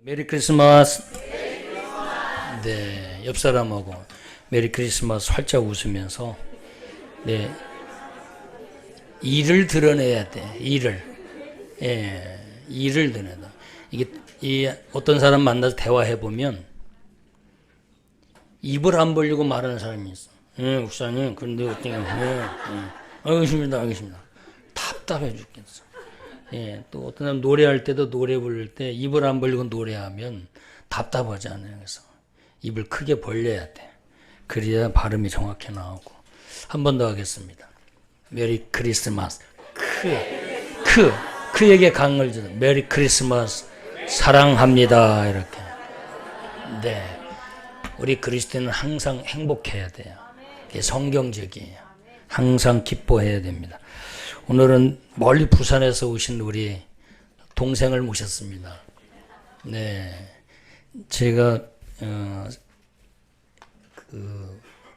메리 크리스마스. 네, 옆 사람하고 메리 크리스마스 활짝 웃으면서 네, 일을 드러내야 돼. 일을. 예, 일을 드러내다. 이게 어떤 사람 만나서 대화해 보면 입을 안 벌리고 말하는 사람이 있어. 예, 목사님, 근데 어떻게? 알겠습니다, 알겠습니다. 답답해 죽겠어. 예, 또 어떤 사람 노래할 때도 노래 부를 때 입을 안 벌리고 노래하면 답답하잖아요. 그래서 입을 크게 벌려야 돼. 그래야 발음이 정확히 나오고. 한 번 더 하겠습니다. 메리 크리스마스. 크에게 강을 주는 메리 크리스마스. 사랑합니다. 이렇게. 네. 우리 그리스도인은 항상 행복해야 돼요. 그게 성경적이에요. 항상 기뻐해야 됩니다. 오늘은 멀리 부산에서 오신 우리 동생을 모셨습니다. 네. 제가,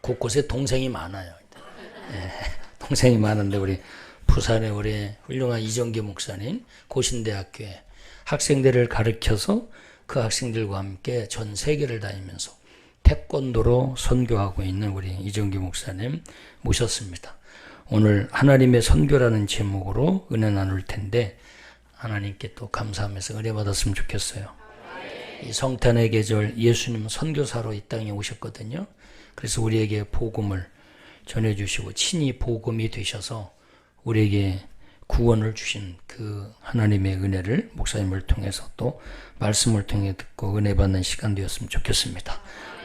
곳곳에 동생이 많아요. 네. 동생이 많은데 우리 부산에 우리 훌륭한 이정기 목사님, 고신대학교에 학생들을 가르쳐서 그 학생들과 함께 전 세계를 다니면서 태권도로 선교하고 있는 우리 이정기 목사님 모셨습니다. 오늘 하나님의 선교라는 제목으로 은혜 나눌 텐데 하나님께 또 감사하면서 은혜 받았으면 좋겠어요. 이 성탄의 계절 예수님은 선교사로 이 땅에 오셨거든요. 그래서 우리에게 복음을 전해주시고 친히 복음이 되셔서 우리에게 구원을 주신 그 하나님의 은혜를 목사님을 통해서 또 말씀을 통해 듣고 은혜 받는 시간 되었으면 좋겠습니다.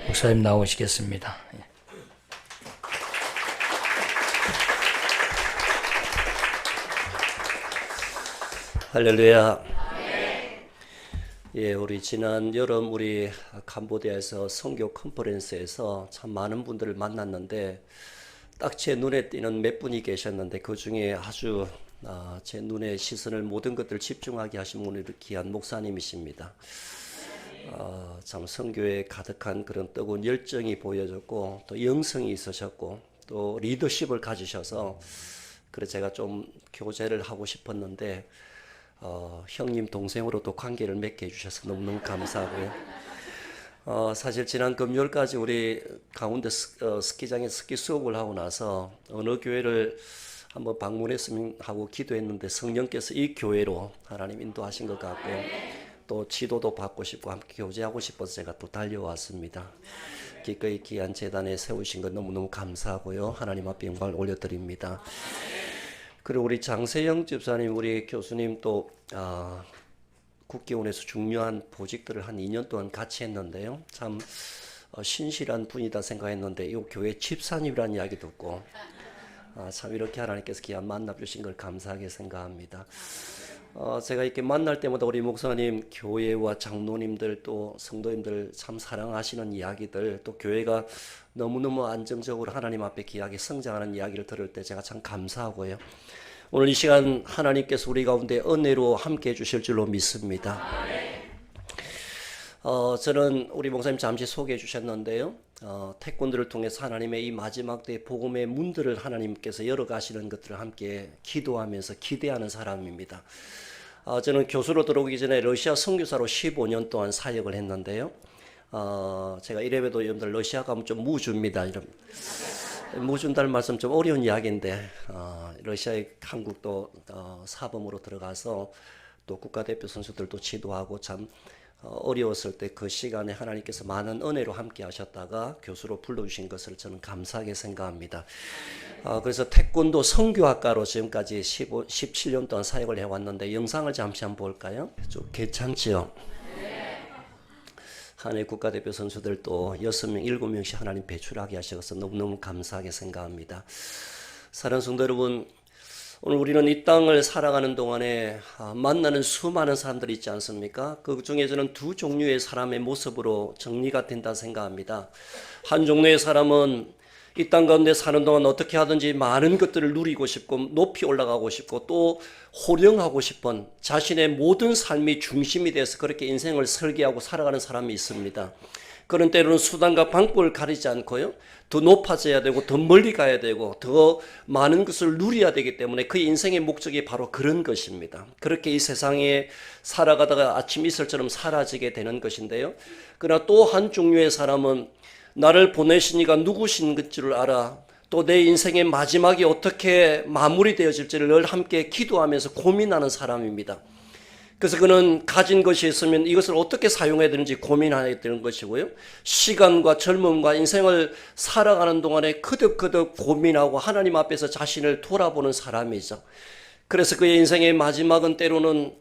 목사님 나오시겠습니다. 할렐루야. 예, 우리 지난 여름 우리 캄보디아에서 선교 컨퍼런스에서 참 많은 분들을 만났는데 딱 제 눈에 띄는 몇 분이 계셨는데 그 중에 아주 제 눈에 시선을 모든 것들 집중하게 하신 분이 귀한 목사님이십니다. 참 선교에 가득한 그런 뜨거운 열정이 보여졌고 또 영성이 있으셨고 또 리더십을 가지셔서 그래서 제가 좀 교제를 하고 싶었는데 형님 동생으로 또 관계를 맺게 해주셔서 너무너무 감사하고요. 사실 지난 금요일까지 우리 강원도 스키장에 스키 수업을 하고 나서 어느 교회를 한번 방문했으면 하고 기도했는데 성령께서 이 교회로 하나님 인도하신 것 같고요. 또 지도도 받고 싶고 함께 교제하고 싶어서 제가 또 달려왔습니다. 기꺼이 귀한 재단에 세우신 것 너무너무 감사하고요. 하나님 앞에 영광을 올려드립니다. 그리고 우리 장세영 집사님, 우리 교수님 또 국기원에서 중요한 보직들을 한 2년 동안 같이 했는데요. 참 신실한 분이다 생각했는데 이 교회 집사님이라는 이야기 듣고 참 이렇게 하나님께서 귀한 만나 주신 걸 감사하게 생각합니다. 제가 이렇게 만날 때마다 우리 목사님, 교회와 장로님들 또 성도님들 참 사랑하시는 이야기들 또 교회가 너무너무 안정적으로 하나님 앞에 귀하게 성장하는 이야기를 들을 때 제가 참 감사하고요. 오늘 이 시간 하나님께서 우리 가운데 은혜로 함께 해주실 줄로 믿습니다. 저는 우리 목사님 잠시 소개해 주셨는데요. 태권도를 통해서 하나님의 이 마지막 때 복음의 문들을 하나님께서 열어가시는 것들을 함께 기도하면서 기대하는 사람입니다. 저는 교수로 들어오기 전에 러시아 선교사로 15년 동안 사역을 했는데요. 제가 이래봬도 여러분들 러시아 가면 좀 무주입니다. 무준다는 말씀 좀 어려운 이야기인데 러시아의 한국도 사범으로 들어가서 또 국가대표 선수들도 지도하고 참 어려웠을 때 그 시간에 하나님께서 많은 은혜로 함께 하셨다가 교수로 불러주신 것을 저는 감사하게 생각합니다. 그래서 태권도 선교학과로 지금까지 17년 동안 사역을 해왔는데 영상을 잠시 한번 볼까요? 좀 괜찮지요? 한해 국가대표 선수들 또 6명, 7명씩 하나님 배출하게 하셔서 너무너무 감사하게 생각합니다. 사랑하는 성도 여러분, 오늘 우리는 이 땅을 살아가는 동안에 만나는 수많은 사람들이 있지 않습니까? 그 중에 저는 두 종류의 사람의 모습으로 정리가 된다 생각합니다. 한 종류의 사람은 이 땅 가운데 사는 동안 어떻게 하든지 많은 것들을 누리고 싶고 높이 올라가고 싶고 또 호령하고 싶은 자신의 모든 삶이 중심이 돼서 그렇게 인생을 설계하고 살아가는 사람이 있습니다. 그런 때로는 수단과 방법을 가리지 않고요. 더 높아져야 되고 더 멀리 가야 되고 더 많은 것을 누려야 되기 때문에 그 인생의 목적이 바로 그런 것입니다. 그렇게 이 세상에 살아가다가 아침 이슬처럼 사라지게 되는 것인데요. 그러나 또 한 종류의 사람은 나를 보내신 이가 누구신 것을 알아. 또 내 인생의 마지막이 어떻게 마무리되어질지를 늘 함께 기도하면서 고민하는 사람입니다. 그래서 그는 가진 것이 있으면 이것을 어떻게 사용해야 되는지 고민해야 되는 것이고요. 시간과 젊음과 인생을 살아가는 동안에 그득그득 고민하고 하나님 앞에서 자신을 돌아보는 사람이죠. 그래서 그의 인생의 마지막은 때로는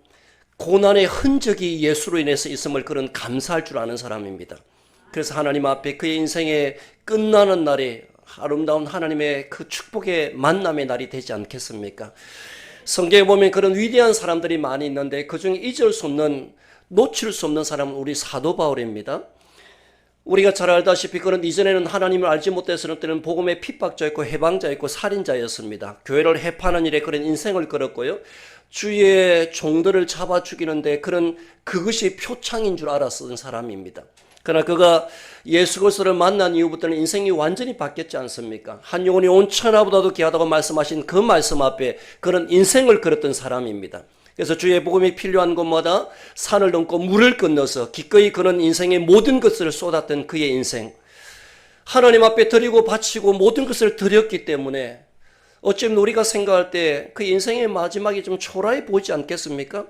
고난의 흔적이 예수로 인해서 있음을 그는 감사할 줄 아는 사람입니다. 그래서 하나님 앞에 그의 인생의 끝나는 날이 아름다운 하나님의 그 축복의 만남의 날이 되지 않겠습니까? 성경에 보면 그런 위대한 사람들이 많이 있는데 그중에 잊을 수 없는, 놓칠 수 없는 사람은 우리 사도 바울입니다. 우리가 잘 알다시피 그는 이전에는 하나님을 알지 못해서는 때는 복음의 핍박자였고 해방자였고 살인자였습니다. 교회를 해파는 일에 그런 인생을 걸었고요. 주의 종들을 잡아 죽이는데 그런 그것이 표창인 줄 알았던 사람입니다. 그러나 그가 예수 그리스도를 만난 이후부터는 인생이 완전히 바뀌었지 않습니까? 한 영혼이 온 천하보다도 귀하다고 말씀하신 그 말씀 앞에 그런 인생을 걸었던 사람입니다. 그래서 주의 복음이 필요한 곳마다 산을 넘고 물을 건너서 기꺼이 그런 인생의 모든 것을 쏟았던 그의 인생. 하나님 앞에 드리고 바치고 모든 것을 드렸기 때문에 어쩌면 우리가 생각할 때 그 인생의 마지막이 좀 초라해 보이지 않겠습니까?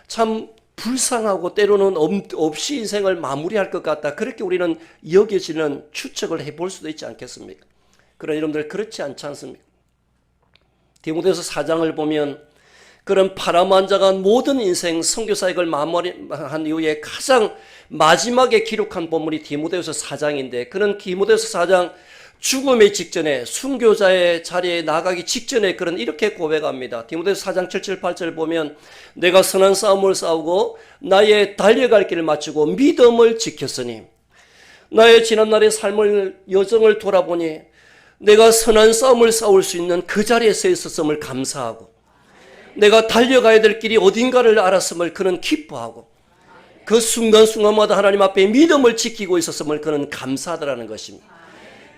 참 불쌍하고 때로는 없이 인생을 마무리할 것 같다. 그렇게 우리는 여겨지는 추측을 해볼 수도 있지 않겠습니까? 그러나 여러분들 그렇지 않지 않습니까? 디모데후서 4장을 보면 그런 파란만장한 모든 인생 선교사역을 마무리한 이후에 가장 마지막에 기록한 본문이 디모데후서 4장인데 그런 디모데후서 4장 죽음의 직전에 순교자의 자리에 나가기 직전에 그런 이렇게 고백합니다. 디모데후서 4장 7, 7, 8절 보면 내가 선한 싸움을 싸우고 나의 달려갈 길을 마치고 믿음을 지켰으니 나의 지난날의 삶을 여정을 돌아보니 내가 선한 싸움을 싸울 수 있는 그 자리에 서 있었음을 감사하고 내가 달려가야 될 길이 어딘가를 알았음을 그는 기뻐하고 그 순간순간마다 하나님 앞에 믿음을 지키고 있었음을 그는 감사하더라는 것입니다.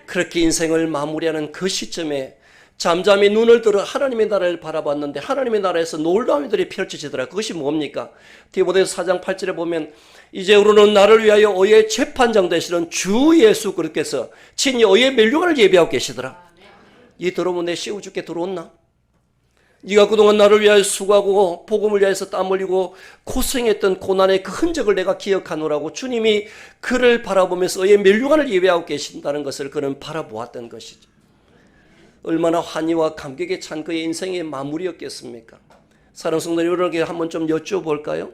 그렇게 인생을 마무리하는 그 시점에 잠잠히 눈을 들어 하나님의 나라를 바라봤는데 하나님의 나라에서 놀라운 일들이 펼쳐지더라. 그것이 뭡니까? 디모데후서 4장 8절에 보면 이제로는 나를 위하여 의의 재판장 되시는 주 예수 그리스도께서 친히 의의 멸류관을 예비하고 계시더라. 이 들어보면 내 씌워 죽게 들어왔나? 네가 그동안 나를 위하여 수고하고 복음을 위해서 땀 흘리고 고생했던 고난의 그 흔적을 내가 기억하노라고 주님이 그를 바라보면서 의의 멸류관을 예배하고 계신다는 것을 그는 바라보았던 것이죠. 얼마나 환희와 감격에 찬 그의 인생의 마무리였겠습니까? 사랑하는 성도들, 여러분에게 한번 좀 여쭤볼까요?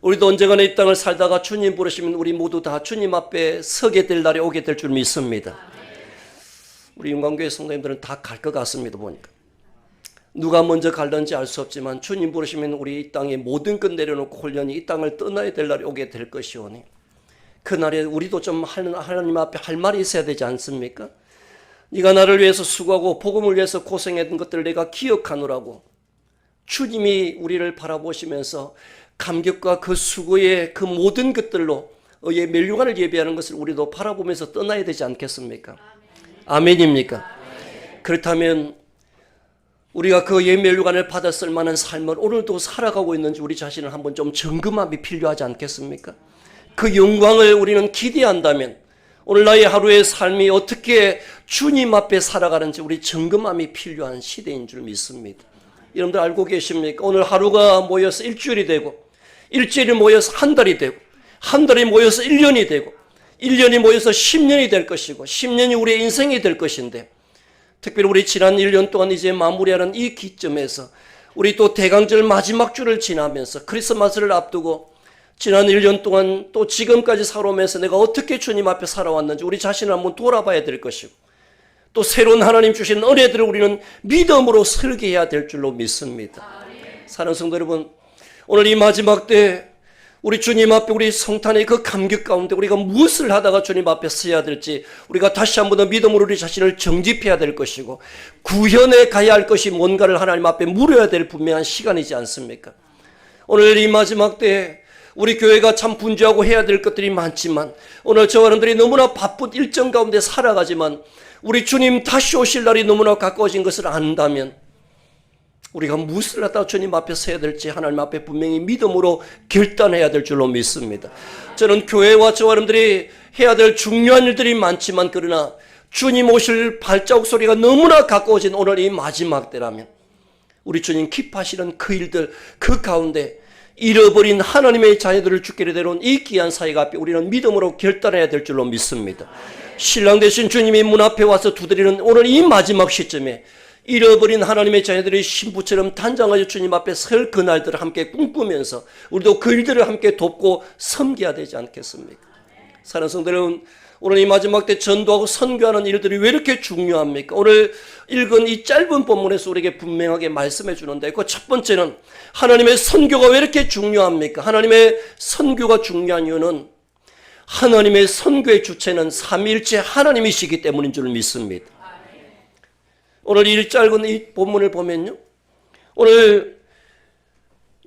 우리도 언젠가는 이 땅을 살다가 주님 부르시면 우리 모두 다 주님 앞에 서게 될 날이 오게 될 줄 믿습니다. 우리 영광교회 성도님들은 다 갈 것 같습니다. 보니까 누가 먼저 갈는지 알 수 없지만 주님 부르시면 우리 이 땅에 모든 것 내려놓고 홀연히 이 땅을 떠나야 될 날이 오게 될 것이오니 그날에 우리도 좀 하나님 앞에 할 말이 있어야 되지 않습니까? 네가 나를 위해서 수고하고 복음을 위해서 고생했던 것들을 내가 기억하노라고 주님이 우리를 바라보시면서 감격과 그 수고의 그 모든 것들로 의의 멸류관을 예비하는 것을 우리도 바라보면서 떠나야 되지 않겠습니까? 아멘입니까? 그렇다면 우리가 그 예멸류관을 받았을 만한 삶을 오늘도 살아가고 있는지 우리 자신을 한번 좀 점검함이 필요하지 않겠습니까? 그 영광을 우리는 기대한다면 오늘 나의 하루의 삶이 어떻게 주님 앞에 살아가는지 우리 점검함이 필요한 시대인 줄 믿습니다. 여러분들 알고 계십니까? 오늘 하루가 모여서 일주일이 되고 일주일이 모여서 한 달이 되고 한 달이 모여서 1년이 되고 1년이 모여서 10년이 될 것이고 10년이 우리의 인생이 될 것인데 특별히 우리 지난 1년 동안 이제 마무리하는 이 기점에서 우리 또 대강절 마지막 주를 지나면서 크리스마스를 앞두고 지난 1년 동안 또 지금까지 살아오면서 내가 어떻게 주님 앞에 살아왔는지 우리 자신을 한번 돌아봐야 될 것이고 또 새로운 하나님 주신 은혜들을 우리는 믿음으로 설계해야 될 줄로 믿습니다. 사랑하는 성도 여러분, 오늘 이 마지막 때 우리 주님 앞에 우리 성탄의 그 감격 가운데 우리가 무엇을 하다가 주님 앞에 서야 될지 우리가 다시 한번 더 믿음으로 우리 자신을 정집해야 될 것이고 구현해 가야 할 것이 뭔가를 하나님 앞에 물어야 될 분명한 시간이지 않습니까? 오늘 이 마지막 때에 우리 교회가 참 분주하고 해야 될 것들이 많지만 오늘 저와 여러분들이 너무나 바쁜 일정 가운데 살아가지만 우리 주님 다시 오실 날이 너무나 가까워진 것을 안다면 우리가 무엇을 하다 주님 앞에 서야 될지 하나님 앞에 분명히 믿음으로 결단해야 될 줄로 믿습니다. 저는 교회와 저와 여러분들이 해야 될 중요한 일들이 많지만 그러나 주님 오실 발자국 소리가 너무나 가까워진 오늘 이 마지막 때라면 우리 주님 기뻐하시는 그 일들 그 가운데 잃어버린 하나님의 자녀들을 주께 데려온 이 귀한 사역 앞에 우리는 믿음으로 결단해야 될 줄로 믿습니다. 신랑 되신 주님이 문 앞에 와서 두드리는 오늘 이 마지막 시점에 잃어버린 하나님의 자녀들이 신부처럼 단장하여 주님 앞에 설 그날들을 함께 꿈꾸면서 우리도 그 일들을 함께 돕고 섬겨야 되지 않겠습니까? 사랑하는 성도 여러분, 오늘 이 마지막 때 전도하고 선교하는 일들이 왜 이렇게 중요합니까? 오늘 읽은 이 짧은 본문에서 우리에게 분명하게 말씀해 주는데 그 첫 번째는 하나님의 선교가 왜 이렇게 중요합니까? 하나님의 선교가 중요한 이유는 하나님의 선교의 주체는 삼위일체 하나님이시기 때문인 줄 믿습니다. 오늘 이 짧은 이 본문을 보면요, 오늘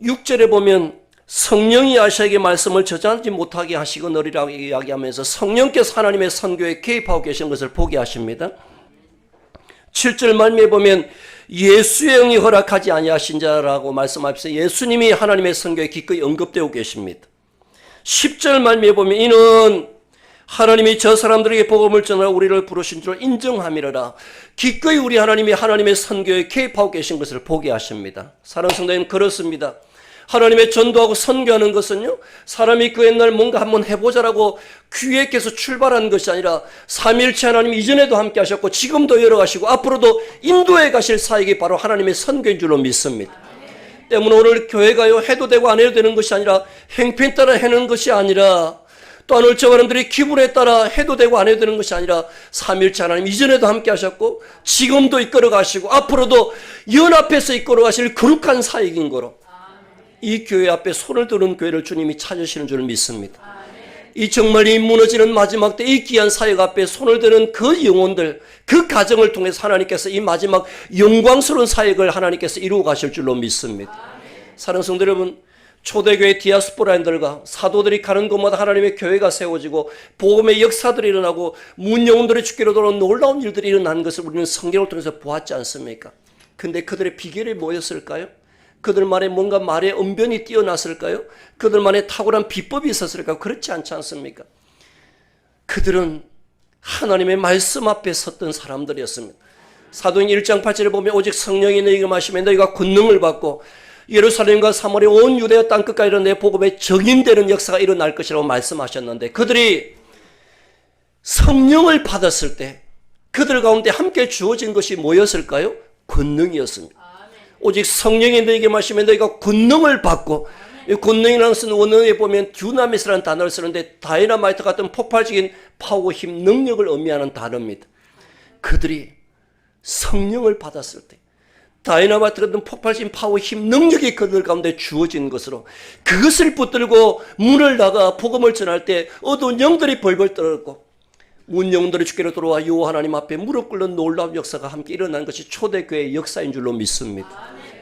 6절에 보면 성령이 아시아에게 말씀을 저장하지 못하게 하시고 너리라고 이야기하면서 성령께서 하나님의 선교에 개입하고 계신 것을 보게 하십니다. 7절 말미에 보면 예수의 영이 허락하지 아니하신 자라고 말씀하시면서 예수님이 하나님의 선교에 기꺼이 언급되고 계십니다. 10절 말미에 보면 이는 하나님이 저 사람들에게 복음을 전하러 우리를 부르신 줄 인정함이라 기꺼이 우리 하나님이 하나님의 선교에 개입하고 계신 것을 보게 하십니다. 사랑하는 성도님, 그렇습니다. 하나님의 전도하고 선교하는 것은요, 사람이 그 옛날 뭔가 한번 해보자라고 기획해서 출발한 것이 아니라 삼위일체 하나님 이전에도 함께 하셨고 지금도 열어가시고 앞으로도 인도해 가실 사역이 바로 하나님의 선교인 줄로 믿습니다. 때문에 오늘 교회가요 해도 되고 안 해도 되는 것이 아니라 행편 따라 해는 것이 아니라 또한 오늘 저와 여러분들이 기분에 따라 해도 되고 안 해도 되는 것이 아니라 삼위일체 하나님 이전에도 함께 하셨고 지금도 이끌어 가시고 앞으로도 연합해서 이끌어 가실 거룩한 사역인 거로 이 교회 앞에 손을 드는 교회를 주님이 찾으시는 줄 믿습니다. 이 정말 이 무너지는 마지막 때 이 귀한 사역 앞에 손을 드는 그 영혼들, 그 가정을 통해서 하나님께서 이 마지막 영광스러운 사역을 하나님께서 이루어 가실 줄로 믿습니다. 사랑하는 성도 여러분, 초대교회 디아스포라인들과 사도들이 가는 곳마다 하나님의 교회가 세워지고 복음의 역사들이 일어나고 문영혼들의 주께로 돌아오는 놀라운 일들이 일어난 것을 우리는 성경을 통해서 보았지 않습니까? 근데 그들의 비결이 뭐였을까요? 그들만의 뭔가 말의 언변이 뛰어났을까요? 그들만의 탁월한 비법이 있었을까요? 그렇지 않지 않습니까? 그들은 하나님의 말씀 앞에 섰던 사람들이었습니다. 사도행 1장 8절에 보면 오직 성령이 너희에게 마시면 너희가 권능을 받고 예루살렘과 사마리아 온 유대와 땅끝까지 이런 내 복음의 정인되는 역사가 일어날 것이라고 말씀하셨는데 그들이 성령을 받았을 때 그들 가운데 함께 주어진 것이 뭐였을까요? 권능이었습니다. 오직 성령이 너희에게 마시면 너희가 권능을 받고 이 권능이라는 것은 원어에 보면 듀나미스라는 단어를 쓰는데 다이너마이트 같은 폭발적인 파워, 힘, 능력을 의미하는 단어입니다. 그들이 성령을 받았을 때 다이너마이트 같은 폭발적인 파워, 힘, 능력이 그들 가운데 주어진 것으로 그것을 붙들고 문을 나가 복음을 전할 때 어두운 영들이 벌벌 떨었고 문영들이 주께로 돌아와 여호와 하나님 앞에 무릎 꿇는 놀라운 역사가 함께 일어난 것이 초대교회의 역사인 줄로 믿습니다.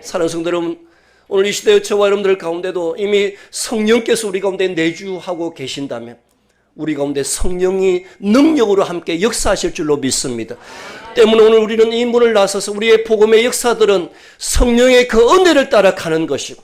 사랑하는 성도 여러분, 오늘 이 시대의 저와 여러분들 가운데도 이미 성령께서 우리 가운데 내주하고 계신다면 우리 가운데 성령이 능력으로 함께 역사하실 줄로 믿습니다. 때문에 오늘 우리는 이 문을 나서서 우리의 복음의 역사들은 성령의 그 은혜를 따라 가는 것이고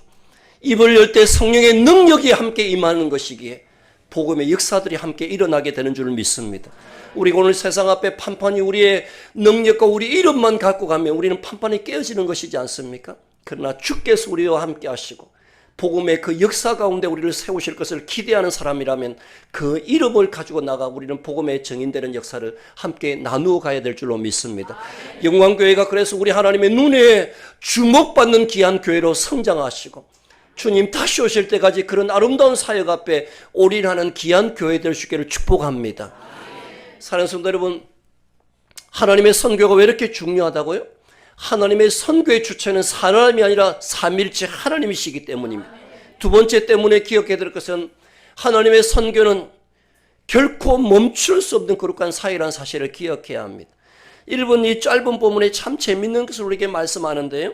입을 열 때 성령의 능력이 함께 임하는 것이기에 복음의 역사들이 함께 일어나게 되는 줄 믿습니다. 우리가 오늘 세상 앞에 판판이 우리의 능력과 우리 이름만 갖고 가면 우리는 판판이 깨어지는 것이지 않습니까? 그러나 주께서 우리와 함께 하시고 복음의 그 역사 가운데 우리를 세우실 것을 기대하는 사람이라면 그 이름을 가지고 나가 우리는 복음의 정인되는 역사를 함께 나누어 가야 될 줄로 믿습니다. 영광교회가 그래서 우리 하나님의 눈에 주목받는 귀한 교회로 성장하시고 주님 다시 오실 때까지 그런 아름다운 사역 앞에 올인하는 귀한 교회 될 수 있기를 축복합니다. 사랑하는 성도 여러분, 하나님의 선교가 왜 이렇게 중요하다고요? 하나님의 선교의 주체는 사람이 아니라 삼위일체 하나님이시기 때문입니다. 두 번째 때문에 기억해야 될 것은 하나님의 선교는 결코 멈출 수 없는 거룩한 사이라는 사실을 기억해야 합니다. 1번 이 짧은 본문에 참 재밌는 것을 우리에게 말씀하는데요.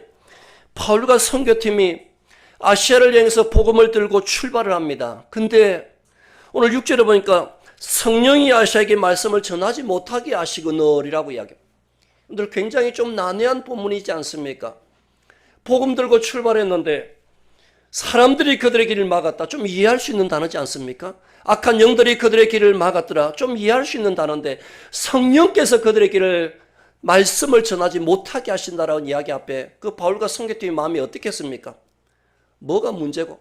바울과 선교팀이 아시아를 향해서 복음을 들고 출발을 합니다. 근데 오늘 6절에 보니까 성령이 아시아에게 말씀을 전하지 못하게 하시거늘이라고 이야기합니다. 여러분들 굉장히 좀 난해한 본문이지 않습니까? 복음 들고 출발했는데 사람들이 그들의 길을 막았다. 좀 이해할 수 있는 단어지 않습니까? 악한 영들이 그들의 길을 막았더라. 좀 이해할 수 있는 단어인데 성령께서 그들의 길을 말씀을 전하지 못하게 하신다라는 이야기 앞에 그 바울과 선교팀의 마음이 어떻겠습니까? 뭐가 문제고?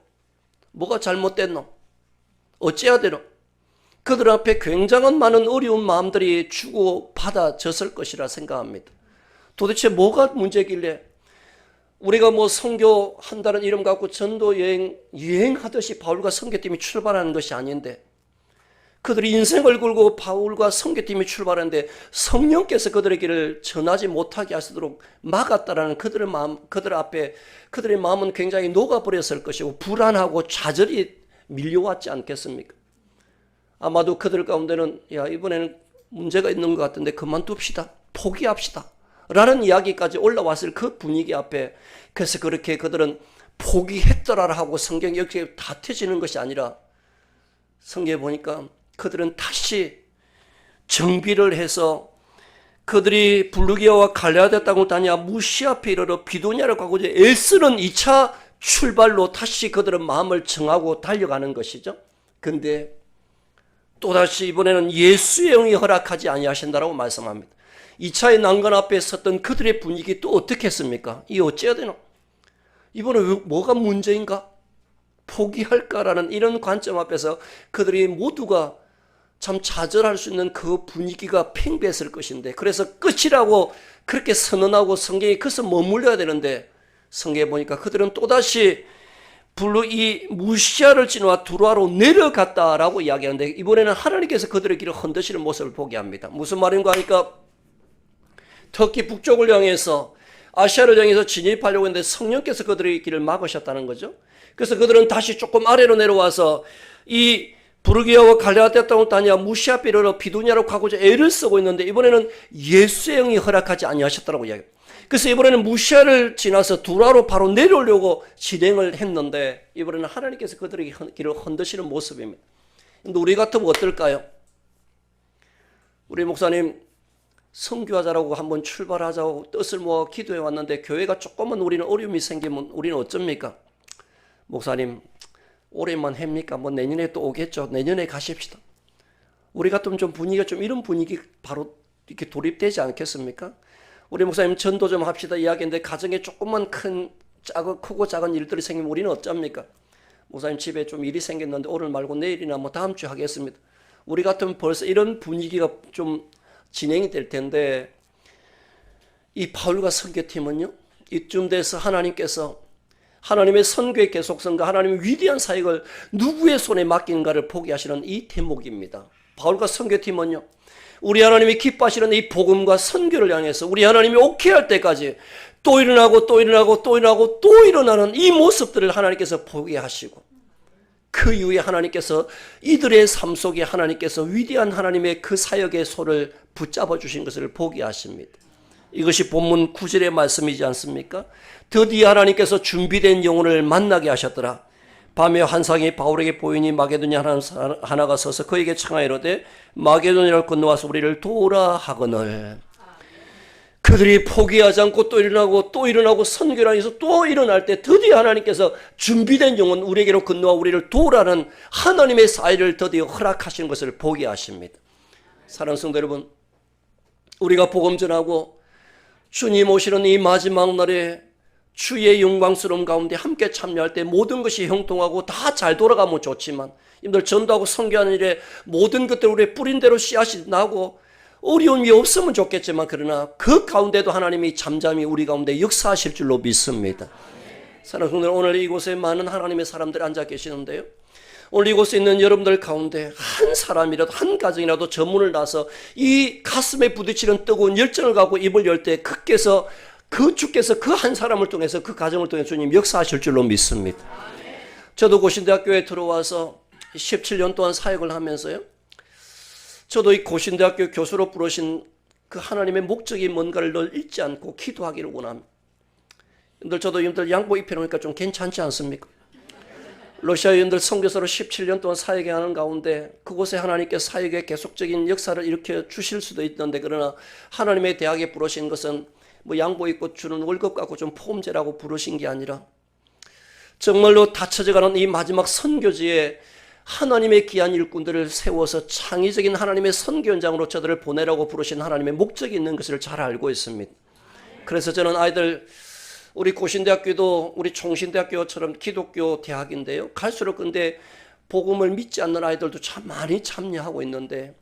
뭐가 잘못됐노? 어찌해야 되노? 그들 앞에 굉장한 많은 어려운 마음들이 주고 받아졌을 것이라 생각합니다. 도대체 뭐가 문제길래 우리가 뭐 선교한다는 이름 갖고 전도 유행하듯이 바울과 선교팀이 출발하는 것이 아닌데 그들이 인생을 걸고 바울과 선교팀이 출발하는데 성령께서 그들의 길을 전하지 못하게 하시도록 막았다라는 그들의 마음, 그들 앞에 그들의 마음은 굉장히 녹아버렸을 것이고 불안하고 좌절이 밀려왔지 않겠습니까? 아마도 그들 가운데는 야 이번에는 문제가 있는 것 같은데 그만둡시다. 포기합시다. 라는 이야기까지 올라왔을 그 분위기 앞에 그래서 그렇게 그들은 포기했더라 하고 성경이 이렇게 다투지는 것이 아니라 성경에 보니까 그들은 다시 정비를 해서 그들이 블루기아와 갈레아데 땅을 다녀 무시 앞에 이르러 비도냐를 가고 이제 애쓰는 2차 출발로 다시 그들은 마음을 정하고 달려가는 것이죠. 근데 또다시 이번에는 예수의 영이 허락하지 아니하신다라고 말씀합니다. 2차의 난관 앞에 섰던 그들의 분위기 또 어떻게 했습니까? 이 어찌해야 되나? 이번에 뭐가 문제인가? 포기할까라는 이런 관점 앞에서 그들이 모두가 참 좌절할 수 있는 그 분위기가 팽배했을 것인데 그래서 끝이라고 그렇게 선언하고 성경에 그래서 머물러야 되는데 성경에 보니까 그들은 또다시 이 무시아를 지나와 두로아로 내려갔다라고 이야기하는데 이번에는 하나님께서 그들의 길을 흔드시는 모습을 보게 합니다. 무슨 말인가 하니까 터키 북쪽을 향해서 아시아를 향해서 진입하려고 했는데 성령께서 그들의 길을 막으셨다는 거죠. 그래서 그들은 다시 조금 아래로 내려와서 이 부르기아와 갈레아데 땅을 다녀 무시 앞에 이르러 비두냐로 가고자 애를 쓰고 있는데 이번에는 예수의 영이 허락하지 아니하셨다라고 이야기합니다. 그래서 이번에는 무시아를 지나서 두라로 바로 내려오려고 진행을 했는데 이번에는 하나님께서 그들의 길을 흔드시는 모습입니다. 근데 우리 같으면 어떨까요? 우리 목사님 선교하자라고 한번 출발하자고 뜻을 모아 기도해 왔는데 교회가 조금은 우리는 어려움이 생기면 우리는 어쩝니까? 목사님 올해만 합니까? 뭐 내년에 또 오겠죠. 내년에 가십시다. 우리 같으면 좀 분위기가 좀 이런 분위기 바로 이렇게 돌입되지 않겠습니까? 우리 목사님 전도 좀 합시다 이야기인데 가정에 조금만 크고 작은 일들이 생기면 우리는 어쩝니까? 목사님 집에 좀 일이 생겼는데 오늘 말고 내일이나 뭐 다음 주 하겠습니다. 우리 같으면 벌써 이런 분위기가 좀 진행이 될 텐데 이 바울과 선교팀은요. 이쯤 돼서 하나님께서 하나님의 선교의 계속성과 하나님의 위대한 사역을 누구의 손에 맡기는가를 포기하시는 이 대목입니다. 바울과 선교팀은요. 우리 하나님이 기뻐하시는 이 복음과 선교를 향해서 우리 하나님이 오케이 할 때까지 또 일어나고 또 일어나고 또 일어나고 또 일어나는 이 모습들을 하나님께서 보게 하시고 그 이후에 하나님께서 이들의 삶 속에 하나님께서 위대한 하나님의 그 사역의 손을 붙잡아 주신 것을 보게 하십니다. 이것이 본문 9절의 말씀이지 않습니까? 드디어 하나님께서 준비된 영혼을 만나게 하셨더라. 밤에 환상이 바울에게 보이니 마게도냐 하나가 서서 그에게 청하이르되 마게도냐를 건너와서 우리를 도우라 하거늘. 그들이 포기하지 않고 또 일어나고 또 일어나고 선교를 하면서 또 일어날 때 드디어 하나님께서 준비된 영혼 우리에게로 건너와 우리를 도우라는 하나님의 사이를 드디어 허락하시는 것을 보게 하십니다. 사랑하는 성도 여러분, 우리가 복음 전하고 주님 오시는 이 마지막 날에 주의 영광스러움 가운데 함께 참여할 때 모든 것이 형통하고 다 잘 돌아가면 좋지만 여러분들 전도하고 선교하는 일에 모든 것들 우리의 뿌린 대로 씨앗이 나고 어려움이 없으면 좋겠지만 그러나 그 가운데도 하나님이 잠잠히 우리 가운데 역사하실 줄로 믿습니다. 사랑하는 성도들, 오늘 이곳에 많은 하나님의 사람들이 앉아 계시는데요. 오늘 이곳에 있는 여러분들 가운데 한 사람이라도 한 가정이라도 저문을 나서 이 가슴에 부딪히는 뜨거운 열정을 갖고 입을 열 때 주께서 그 한 사람을 통해서 그 가정을 통해서 주님 역사하실 줄로 믿습니다. 저도 고신대학교에 들어와서 17년 동안 사역을 하면서요, 저도 이 고신대학교 교수로 부르신 그 하나님의 목적이 뭔가를 늘 잊지 않고 기도하기를 원합니다. 저도 여러분들 양복 입혀놓으니까 좀 괜찮지 않습니까? 러시아 여러분들 선교사로 17년 동안 사역하는 가운데 그곳에 하나님께 사역의 계속적인 역사를 일으켜 주실 수도 있는데, 그러나 하나님의 대학에 부르신 것은 뭐 양복 입고 주는 월급 갖고 좀 포음제라고 부르신 게 아니라 정말로 닫혀져가는 이 마지막 선교지에 하나님의 귀한 일꾼들을 세워서 창의적인 하나님의 선교 현장으로 저들을 보내라고 부르신 하나님의 목적이 있는 것을 잘 알고 있습니다. 그래서 저는 아이들, 우리 고신대학교도 우리 총신대학교처럼 기독교 대학인데요, 갈수록 근데 복음을 믿지 않는 아이들도 참 많이 참여하고 있는데,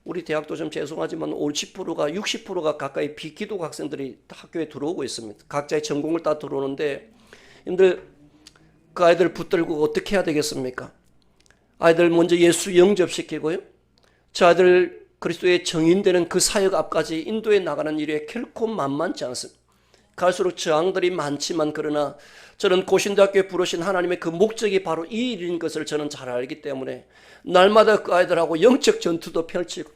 우리 대학도 좀 죄송하지만 50%가 60%가 가까이 비기독 학생들이 학교에 들어오고 있습니다. 각자의 전공을 다 들어오는데, 여러분들 그 아이들 붙들고 어떻게 해야 되겠습니까? 아이들 먼저 예수 영접시키고요, 저 아이들 그리스도의 정인되는 그 사역 앞까지 인도해 나가는 일에 결코 만만치 않습니다. 갈수록 저항들이 많지만, 그러나 저는 고신대학교에 부르신 하나님의 그 목적이 바로 이 일인 것을 저는 잘 알기 때문에 날마다 그 아이들하고 영적 전투도 펼치고,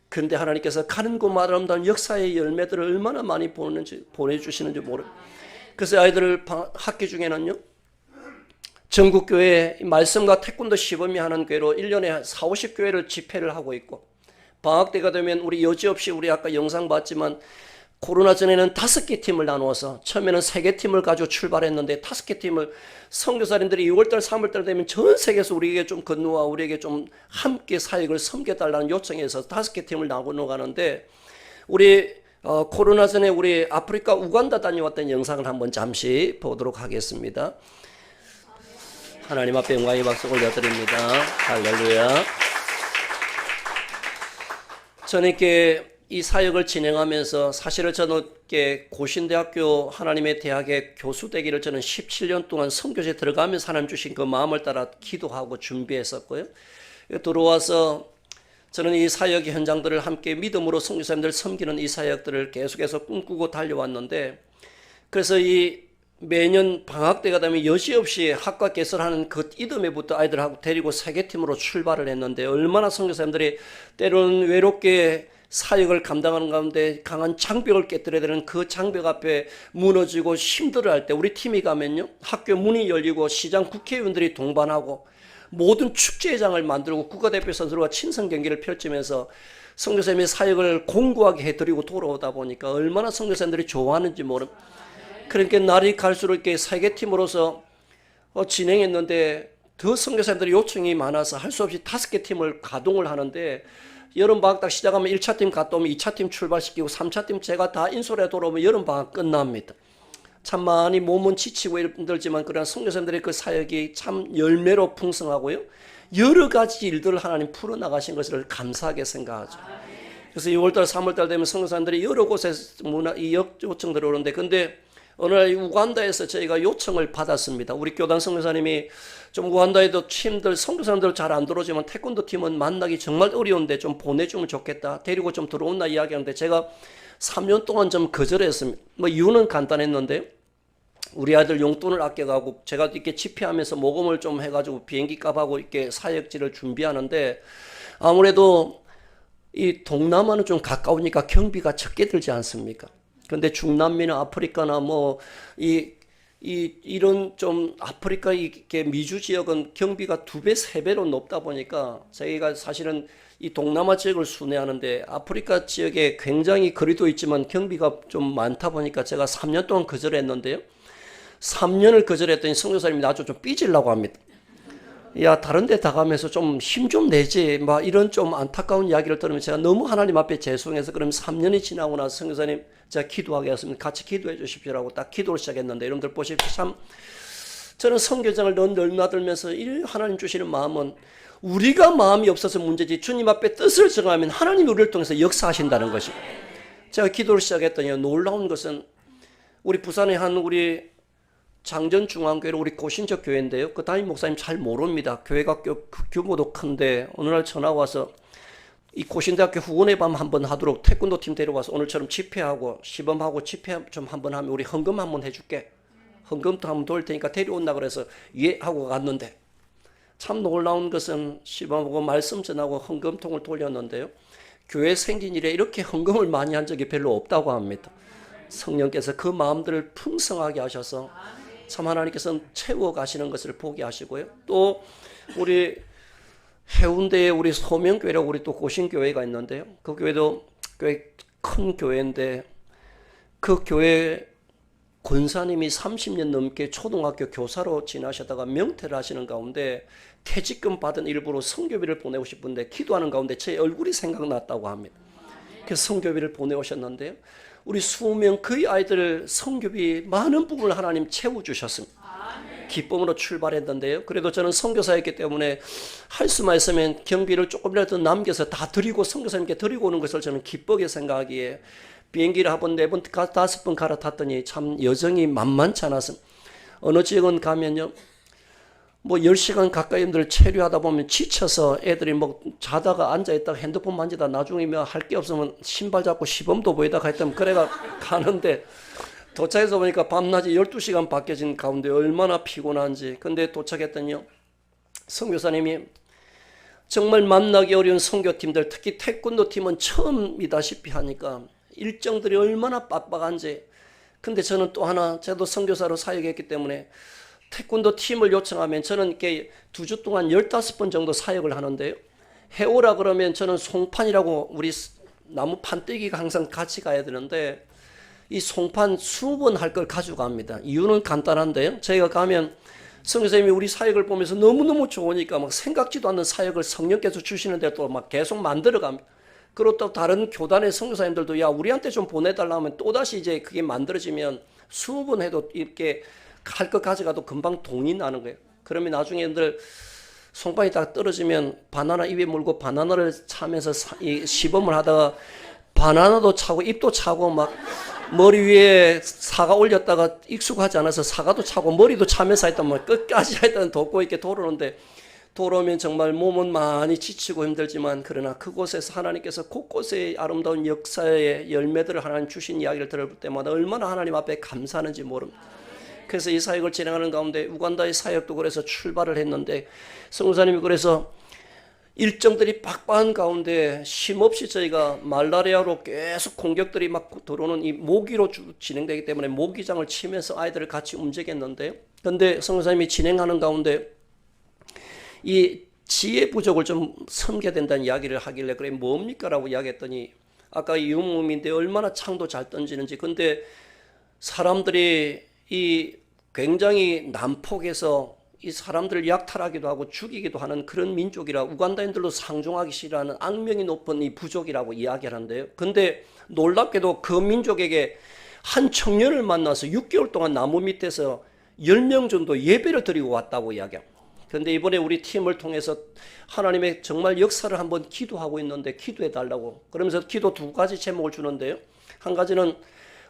그런데 하나님께서 가는 곳마다 아름다운 역사의 열매들을 얼마나 많이 보내주시는지 모르. 그래서 아이들을 학기 중에는요, 전국교회 말씀과 태권도 시범이 하는 교회로 1년에 4, 50교회를 집회를 하고 있고, 방학 때가 되면 우리 여지없이, 우리 아까 영상 봤지만 코로나 전에는 5개 팀을 나누어서 처음에는 3개 팀을 가지고 출발했는데 5개 팀을 선교사님들이 2월달 3월달 되면 전 세계에서 우리에게 좀 건너와 우리에게 좀 함께 사역을 섬겨달라는 요청에서 5개 팀을 나누어 가는데, 우리 코로나 전에 우리 아프리카 우간다 다녀왔던 영상을 한번 잠시 보도록 하겠습니다. 하나님 앞에 영광의 박수 올려드립니다. 할렐루야. 저는 이렇게 이 사역을 진행하면서 사실은 저는 고신대학교 하나님의 대학의 교수 되기를 저는 17년 동안 선교지에 들어가면서 하나님 주신 그 마음을 따라 기도하고 준비했었고요. 들어와서 저는 이 사역 현장들을 함께 믿음으로 선교사님들 섬기는 이 사역들을 계속해서 꿈꾸고 달려왔는데, 그래서 이 매년 방학 때가 되면 여지없이 학과 개설하는 그 이듬해부터 아이들하고 데리고 3개 팀으로 출발을 했는데, 얼마나 선교사님들이 때로는 외롭게 사역을 감당하는 가운데 강한 장벽을 깨뜨려야 되는 그 장벽 앞에 무너지고 힘들어할 때, 우리 팀이 가면요, 학교 문이 열리고 시장 국회의원들이 동반하고 모든 축제장을 만들고 국가대표 선수들과 친선 경기를 펼치면서 선교사님의 사역을 공고하게 해드리고 돌아오다 보니까 얼마나 선교사님들이 좋아하는지 모릅니다. 그러니까 날이 갈수록 이렇게 3개 팀으로서 진행했는데, 더 선교사님들이 요청이 많아서 할 수 없이 5개 팀을 가동을 하는데, 여름방학 딱 시작하면 1차 팀 갔다 오면 2차 팀 출발시키고 3차 팀 제가 다 인솔해 돌아오면 여름방학 끝납니다. 참 많이 몸은 지치고 힘들지만, 그러나 선교사님들의 그 사역이 참 열매로 풍성하고요, 여러 가지 일들을 하나님 풀어나가신 것을 감사하게 생각하죠. 그래서 2월달 3월달 되면 선교사님들이 여러 곳에서 이 요청 들어오는데, 근데 어느 날 우간다에서 저희가 요청을 받았습니다. 우리 교단 선교사님이 좀 우간다에도 팀들 선교사님들 잘 안 들어오지만 태권도 팀은 만나기 정말 어려운데 좀 보내주면 좋겠다, 데리고 좀 들어온다 이야기하는데, 제가 3년 동안 좀 거절했습니다. 뭐 이유는 간단했는데, 우리 아들 용돈을 아껴가고 제가 이렇게 집회하면서 모금을 좀 해가지고 비행기 값하고 이렇게 사역지를 준비하는데, 아무래도 이 동남아는 좀 가까우니까 경비가 적게 들지 않습니까? 근데 중남미나 아프리카나 뭐 이런 좀 아프리카 이게 미주 지역은 경비가 2배, 3배로 높다 보니까 저희가 사실은 이 동남아 지역을 순회하는데, 아프리카 지역에 굉장히 거리도 있지만 경비가 좀 많다 보니까 제가 3년 동안 거절했는데요. 3년을 거절했더니 선교사님이 나중에 좀 삐지려고 합니다. 야, 다른 데 다 가면서 좀 힘 좀 내지, 막 이런 좀 안타까운 이야기를 들으면 제가 너무 하나님 앞에 죄송해서, 그럼 3년이 지나고 나서 선교사님 제가 기도하게 했습니다. 같이 기도해 주십시오라고 딱 기도를 시작했는데, 여러분들 보십시오. 참 저는 선교장을 늘 나들면서 이 하나님 주시는 마음은 우리가 마음이 없어서 문제지, 주님 앞에 뜻을 정하면 하나님이 우리를 통해서 역사하신다는 것입니다. 제가 기도를 시작했더니 놀라운 것은, 우리 부산에 한 우리 장전중앙교회로 우리 고신적 교회인데요, 그 담임 목사님 잘 모릅니다. 교회가 규모도 큰데 어느 날 전화가 와서 이 고신대학교 후원의 밤 한번 하도록 태권도 팀 데려와서 오늘처럼 집회하고 시범하고 집회 좀 한번 하면 우리 헌금 한번 해줄게. 헌금통 한번 돌 테니까 데려온다 그래서 예 하고 갔는데, 참 놀라운 것은 씹어보고 말씀 전하고 헌금통을 돌렸는데요, 교회 생긴 이래 이렇게 헌금을 많이 한 적이 별로 없다고 합니다. 성령께서 그 마음들을 풍성하게 하셔서 참 하나님께서는 채워 가시는 것을 보게 하시고요. 또 우리 해운대에 우리 소명교회라고 우리 또 고신교회가 있는데요, 그 교회도 꽤 큰 교회인데, 그 교회 권사님이 30년 넘게 초등학교 교사로 지나셨다가 명퇴를 하시는 가운데 퇴직금 받은 일부로 선교비를 보내고 싶은데 기도하는 가운데 제 얼굴이 생각났다고 합니다. 그래서 선교비를 보내오셨는데요, 우리 20명 그의 아이들 선교비 많은 부분을 하나님 채워주셨습니다. 기쁨으로 출발했는데요, 그래도 저는 선교사였기 때문에 할 수만 있으면 경비를 조금이라도 남겨서 다 드리고 선교사님께 드리고 오는 것을 저는 기쁘게 생각하기에 비행기를 한 번, 4번, 5번 갈아탔더니 참 여정이 만만치 않았습니다. 어느 지역은 가면요, 뭐 10시간 가까이들 체류하다 보면 지쳐서 애들이 뭐 자다가 앉아있다가 핸드폰 만지다 나중에 할 게 없으면 신발 잡고 시범도 보이다가 했다면 그래가 가는데, 도착해서 보니까 밤낮이 12시간 바뀌어진 가운데 얼마나 피곤한지. 근데 도착했더니요, 선교사님이 정말 만나기 어려운 선교팀들, 특히 태권도 팀은 처음이다시피 하니까 일정들이 얼마나 빡빡한지. 근데 저는 또 하나, 저도 선교사로 사역했기 때문에 태권도 팀을 요청하면 저는 이렇게 2주 동안 15번 정도 사역을 하는데요, 해오라 그러면 저는 송판이라고 우리 나무 판때기가 항상 같이 가야 되는데 이 송판 20번 할 걸 가져갑니다. 이유는 간단한데요, 저희가 가면 선교사님이 우리 사역을 보면서 너무너무 좋으니까 막 생각지도 않는 사역을 성령께서 주시는데 또 막 계속 만들어 갑니다. 그리고 또 다른 교단의 선교사님들도 야 우리한테 좀 보내달라 하면 또다시 이제 그게 만들어지면 20번 해도 이렇게 할 것 가져가도 금방 돈이 나는 거예요. 그러면 나중에 들 송판이 딱 떨어지면 바나나 입에 물고 바나나를 차면서 시범을 하다가 바나나도 차고 잎도 차고 막 머리 위에 사과 올렸다가 익숙하지 않아서 사과도 차고 머리도 차면서 했던 뭐 끝까지 하여튼 돕고 이렇게 돌아오는데, 돌아오면 정말 몸은 많이 지치고 힘들지만 그러나 그곳에서 하나님께서 곳곳에 아름다운 역사의 열매들을 하나님 주신 이야기를 들을 때마다 얼마나 하나님 앞에 감사하는지 모릅니다. 그래서 이 사역을 진행하는 가운데 우간다의 사역도 그래서 출발을 했는데, 선교사님이 그래서 일정들이 빡빡한 가운데 쉼없이 저희가 말라리아로 계속 공격들이 막 들어오는 이 모기로 진행되기 때문에 모기장을 치면서 아이들을 같이 움직였는데, 그런데 선교사님이 진행하는 가운데 이 지혜 부족을 좀 섬겨야 된다는 이야기를 하길래 그래 뭡니까? 라고 이야기했더니 아까 유목민인데 얼마나 창도 잘 던지는지. 근데 사람들이 이 굉장히 난폭해서 이 사람들을 약탈하기도 하고 죽이기도 하는 그런 민족이라 우간다인들도 상종하기 싫어하는 악명이 높은 이 부족이라고 이야기하는데요. 근데 놀랍게도 그 민족에게 한 청년을 만나서 6개월 동안 나무 밑에서 10명 정도 예배를 드리고 왔다고 이야기합니다. 그런데 이번에 우리 팀을 통해서 하나님의 정말 역사를 한번 기도하고 있는데 기도해 달라고 그러면서 기도 2가지 제목을 주는데요. 한 가지는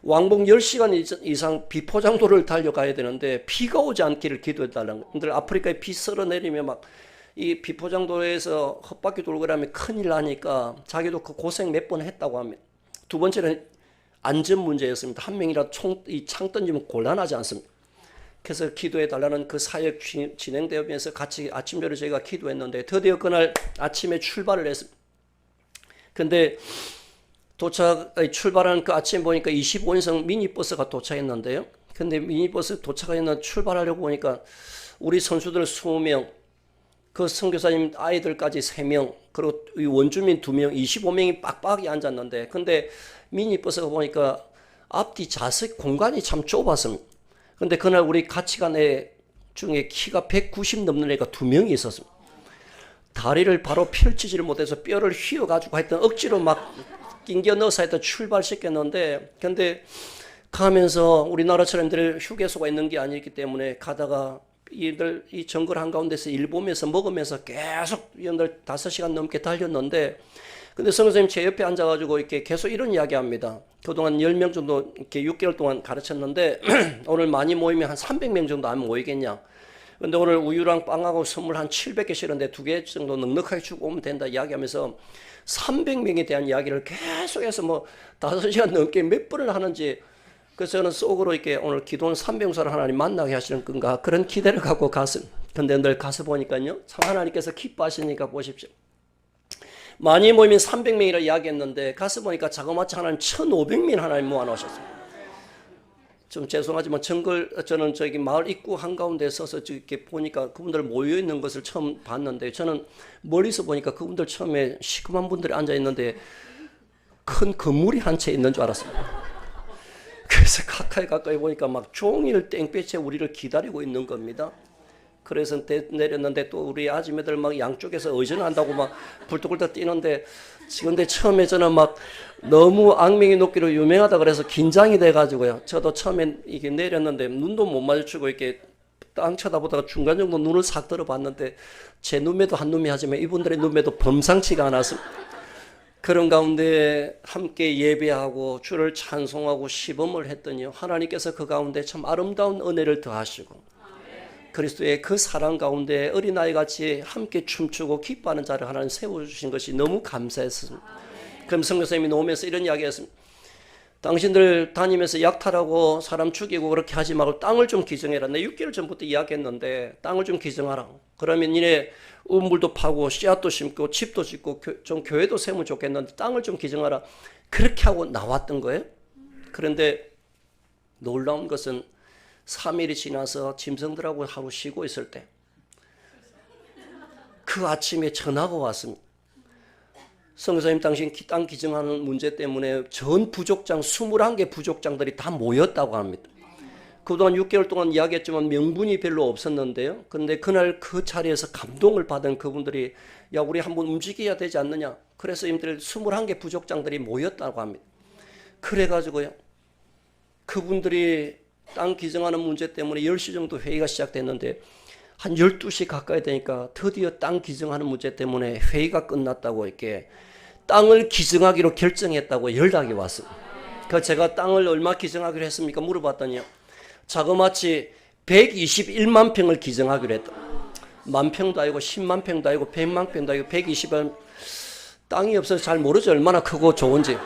왕복 10시간 이상 비포장도를 달려가야 되는데 비가 오지 않기를 기도해 달라는 거예요. 아프리카에 비 썰어내리면 막 이 비포장도에서 헛바퀴 돌고 그러면 큰일 나니까 자기도 그 고생 몇 번 했다고 합니다. 2번째는 안전 문제였습니다. 한 명이라도 창 던지면 곤란하지 않습니다. 그래서 기도해 달라는 그 사역 진행되면서 같이 아침별로 저희가 기도했는데 드디어 그날 아침에 출발을 했습니다. 근데 출발하는 그 아침에 보니까 25인승 미니버스가 도착했는데요. 근데 미니버스 도착했는데 출발하려고 보니까 우리 선수들 20명, 그 선교사님 아이들까지 3명, 그리고 원주민 2명, 25명이 빡빡이 앉았는데, 근데 미니버스가 보니까 앞뒤 좌석 공간이 참 좁았습니다. 근데 그날 우리 같이 간 애 중에 키가 190 넘는 애가 2명이 있었습니다. 다리를 바로 펼치지를 못해서 뼈를 휘어가지고 하여튼 억지로 막 낑겨 넣어서 하여튼 출발시켰는데, 근데 가면서 우리나라처럼 휴게소가 있는 게 아니기 때문에 가다가 이 정글 한가운데서 일 보면서 먹으면서 계속 이들 5시간 넘게 달렸는데, 근데 선생님 제 옆에 앉아가지고 이렇게 계속 이런 이야기 합니다. 그동안 10명 정도 이렇게 6개월 동안 가르쳤는데 오늘 많이 모이면 한 300명 정도 안 모이겠냐. 근데 오늘 우유랑 빵하고 선물 한 700개 실었는데 2개 정도 넉넉하게 주고 오면 된다 이야기하면서 300명에 대한 이야기를 계속해서 뭐 5시간 넘게 몇 번을 하는지 그래서 저는 속으로 이렇게 오늘 기도는 300명사를 하나님 만나게 하시는 건가 그런 기대를 갖고 갔습니다. 근데 늘 가서 보니까요, 참 하나님께서 기뻐하시니까 보십시오. 많이 모이면 300명이라 이야기했는데 가서 보니까 자그마치 하나님 1,500명 하나님 모아놓으셨어요. 좀 죄송하지만 저는 저기 마을 입구 한가운데 서서 이렇게 보니까 그분들 모여있는 것을 처음 봤는데, 저는 멀리서 보니까 그분들 처음에 시커먼 분들이 앉아있는데 큰 건물이 한 채 있는 줄 알았습니다. 그래서 가까이 보니까 막 종일 땡볕에 우리를 기다리고 있는 겁니다. 그래서 내렸는데 또 우리 아줌매들 막 양쪽에서 의전한다고 막 불떡불떡 뛰는데, 근데 처음에 저는 막 너무 악명이 높기로 유명하다 그래서 긴장이 돼가지고요. 저도 처음에 이게 내렸는데 눈도 못 마주치고 이렇게 땅 쳐다보다가 중간 정도 눈을 싹 들어봤는데 제 눈매도 한 눈이 하지만 이분들의 눈매도 범상치가 않았습니다. 그런 가운데 함께 예배하고 주를 찬송하고 시범을 했더니요, 하나님께서 그 가운데 참 아름다운 은혜를 더하시고 그리스도의 그 사랑 가운데 어린아이같이 함께 춤추고 기뻐하는 자를 하나님 세워주신 것이 너무 감사했습니다. 그럼 성교사님이 나오면서 이런 이야기 했습니다. 당신들 다니면서 약탈하고 사람 죽이고 그렇게 하지 말고 땅을 좀 기증해라. 내 6개월 전부터 이야기했는데 땅을 좀 기증하라. 그러면 니네 우물도 파고 씨앗도 심고 집도 짓고 좀 교회도 세우면 좋겠는데 땅을 좀 기증하라. 그렇게 하고 나왔던 거예요. 그런데 놀라운 것은 3일이 지나서 짐승들하고 하루 쉬고 있을 때 그 아침에 전화가 왔습니다. 성교사님, 당신 땅 기증하는 문제 때문에 전 부족장 21개 부족장들이 다 모였다고 합니다. 그동안 6개월 동안 이야기했지만 명분이 별로 없었는데요. 그런데 그날 그 자리에서 감동을 받은 그분들이 야, 우리 한번 움직여야 되지 않느냐. 그래서 임들 21개 부족장들이 모였다고 합니다. 그래가지고요, 그분들이 땅 기증하는 문제 때문에 10시 정도 회의가 시작됐는데 한 12시 가까이 되니까 드디어 땅 기증하는 문제 때문에 회의가 끝났다고 이렇게 땅을 기증하기로 결정했다고 연락이 왔습니다. 그래서 제가 땅을 얼마 기증하기로 했습니까? 물어봤더니요, 자그마치 121만 평을 기증하기로 했다. 만 평도 아니고 10만 평도 아니고 100만 평도 아니고 120만, 땅이 없어서 잘 모르죠. 얼마나 크고 좋은지.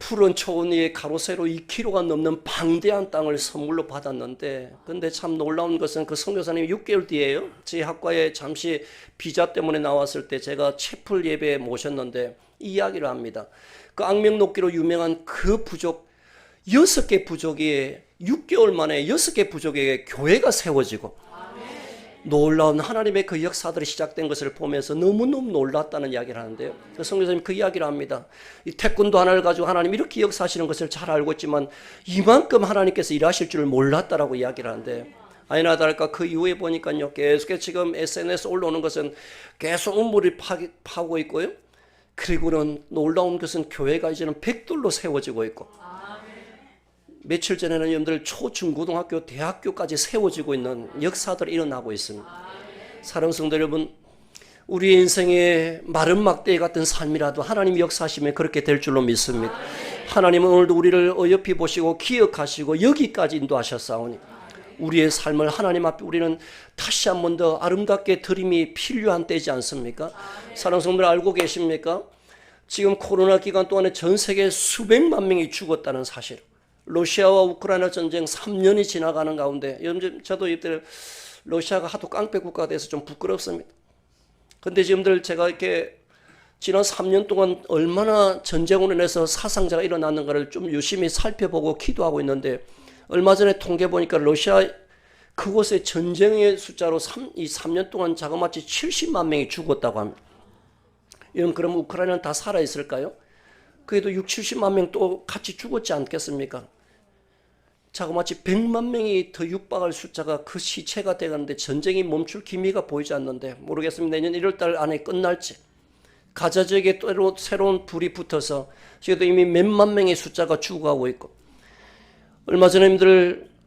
푸른 초원 위에 가로 세로 2km가 넘는 방대한 땅을 선물로 받았는데, 근데 참 놀라운 것은 그 선교사님이 6개월 뒤에요, 제 학과에 잠시 비자 때문에 나왔을 때 제가 채플 예배에 모셨는데 이 이야기를 합니다. 그 악명 높기로 유명한 그 부족 6개 부족이 6개월 만에 6개 부족에게 교회가 세워지고 놀라운 하나님의 그 역사들이 시작된 것을 보면서 너무너무 놀랐다는 이야기를 하는데요. 성교사님 그 이야기를 합니다. 이 태권도 하나를 가지고 하나님 이렇게 역사하시는 것을 잘 알고 있지만 이만큼 하나님께서 일하실 줄을 몰랐다라고 이야기를 하는데, 아니나 다를까 그 이후에 보니까요, 계속 지금 SNS 올라오는 것은 계속 음모를 파고 있고요. 그리고는 놀라운 것은 교회가 이제는 백돌로 세워지고 있고, 며칠 전에는 여러분들 초중고등학교 대학교까지 세워지고 있는 역사들이 일어나고 있습니다. 사랑하는 성도 여러분, 우리의 인생의 마른 막대 같은 삶이라도 하나님이 역사하시면 그렇게 될 줄로 믿습니다. 하나님은 오늘도 우리를 어여삐 보시고 기억하시고 여기까지 인도하셨사오니 우리의 삶을 하나님 앞에 우리는 다시 한 번 더 아름답게 드림이 필요한 때지 않습니까? 사랑하는 성도들 알고 계십니까? 지금 코로나 기간 동안에 전 세계 수백만 명이 죽었다는 사실. 러시아와 우크라이나 전쟁 3년이 지나가는 가운데, 저도 이때 러시아가 하도 깡패 국가가 돼서 좀 부끄럽습니다. 근데 지금들 제가 이렇게 지난 3년 동안 얼마나 전쟁으로 인해서 사상자가 일어났는가를 좀 유심히 살펴보고 기도하고 있는데, 얼마 전에 통계 보니까 러시아 그곳의 전쟁의 숫자로 이 3년 동안 자그마치 70만 명이 죽었다고 합니다. 여러분, 그럼 우크라이나는 다 살아있을까요? 그래도 70만 명 또 같이 죽었지 않겠습니까? 자그마치 100만 명이 더 육박할 숫자가 그 시체가 되었는데 전쟁이 멈출 기미가 보이지 않는데, 모르겠습니다. 내년 1월달 안에 끝날지. 가자 지역에 또 새로운 불이 붙어서 지금도 이미 몇만 명의 숫자가 죽어가고 있고, 얼마 전에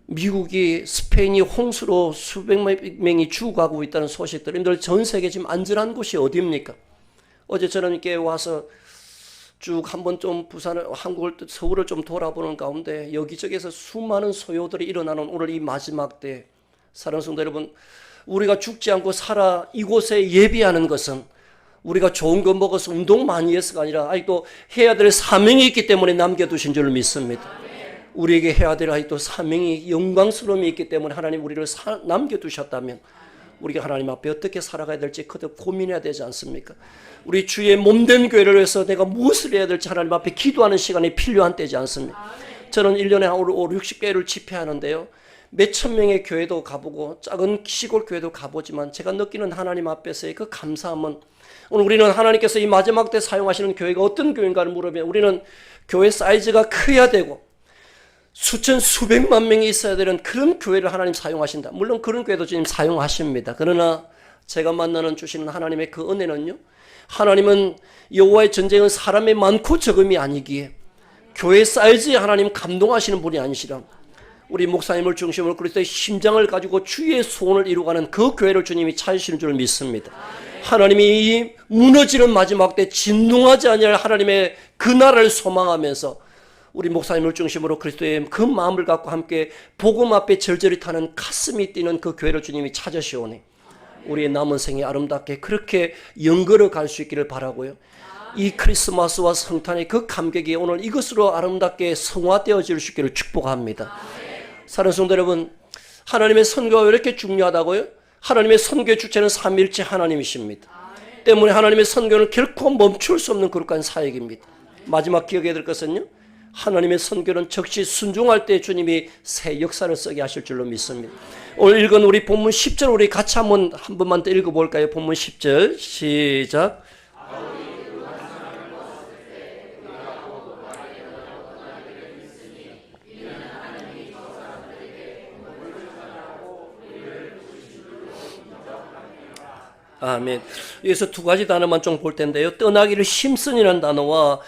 미국이 스페인이 홍수로 수백만 명이 죽어가고 있다는 소식들, 전 세계 지금 안전한 곳이 어디입니까? 어제 저는 이렇게 와서 쭉 한번 좀 부산을, 한국을, 서울을 좀 돌아보는 가운데 여기저기에서 수많은 소요들이 일어나는 오늘 이 마지막 때, 사랑하는 성도 여러분, 우리가 죽지 않고 살아 이곳에 예비하는 것은 우리가 좋은 거 먹어서 운동 많이 해서가 아니라 아직도 해야 될 사명이 있기 때문에 남겨두신 줄 믿습니다. 우리에게 해야 될 아직도 사명이 영광스러움이 있기 때문에 하나님 우리를 남겨두셨다면 우리가 하나님 앞에 어떻게 살아가야 될지 거듭 고민해야 되지 않습니까? 우리 주의 몸된 교회를 위해서 내가 무엇을 해야 될지 하나님 앞에 기도하는 시간이 필요한 때지 않습니까? 저는 1년에 5, 60개를 집회하는데요. 몇천 명의 교회도 가보고 작은 시골 교회도 가보지만 제가 느끼는 하나님 앞에서의 그 감사함은 오늘 우리는 하나님께서 이 마지막 때 사용하시는 교회가 어떤 교회인가를 물으면 우리는 교회 사이즈가 커야 되고 수천 수백만 명이 있어야 되는 그런 교회를 하나님 사용하신다. 물론 그런 교회도 주님 사용하십니다. 그러나 제가 만나는 주시는 하나님의 그 은혜는요, 하나님은 여호와의 전쟁은 사람의 많고 적음이 아니기에 교회 사이즈에 하나님 감동하시는 분이 아니시라. 우리 목사님을 중심으로 그리스도의 심장을 가지고 주의 소원을 이루어가는 그 교회를 주님이 찾으시는 줄 믿습니다. 하나님이 이 무너지는 마지막 때 진동하지 아니할 하나님의 그 나라를 소망하면서 우리 목사님을 중심으로 그리스도의 그 마음을 갖고 함께 복음 앞에 절절히 타는 가슴이 뛰는 그 교회를 주님이 찾으시오니 우리의 남은 생에 아름답게 그렇게 연걸어 갈 수 있기를 바라고요. 이 크리스마스와 성탄의 그 감격이 오늘 이것으로 아름답게 성화되어질 수 있기를 축복합니다. 사랑하는 성도 여러분, 하나님의 선교가 왜 이렇게 중요하다고요? 하나님의 선교의 주체는 삼위일체 하나님이십니다. 때문에 하나님의 선교는 결코 멈출 수 없는 거룩한 사역입니다. 마지막 기억해야 될 것은요, 하나님의 선교는 즉시 순종할 때 주님이 새 역사를 쓰게 하실 줄로 믿습니다. 오늘 읽은 우리 본문 10절 우리 같이 한 번만 더 읽어볼까요? 본문 10절 시작. 아멘. 여기서 두 가지 단어만 좀 볼 텐데요. 떠나기를 심슨이라는 단어와